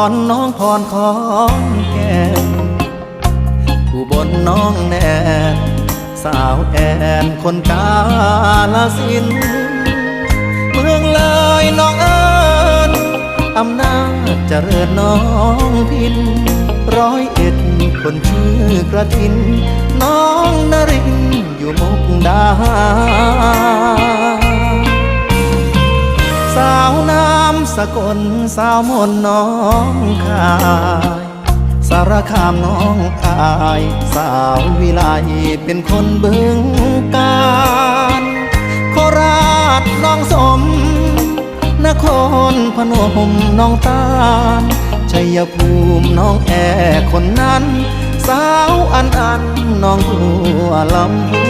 รน้องพรของแก่นอุบลน้องแนนสาวแอนคนกาลสินธุ์เมืองเลยน้องเอิญอำนาจเจริญน้องพิน101คนชื่อกระทินน้องนรินอยู่มุกดาหารสาวน้ำสกลสาวมนน้องคายสารคามน้องอายสาววิไลเป็นคนบึงกาฬโคราชน้องสมนครพนมน้องตาลชัยภูมิน้องแอคนนั้นสาวอันน้องบัวลำพู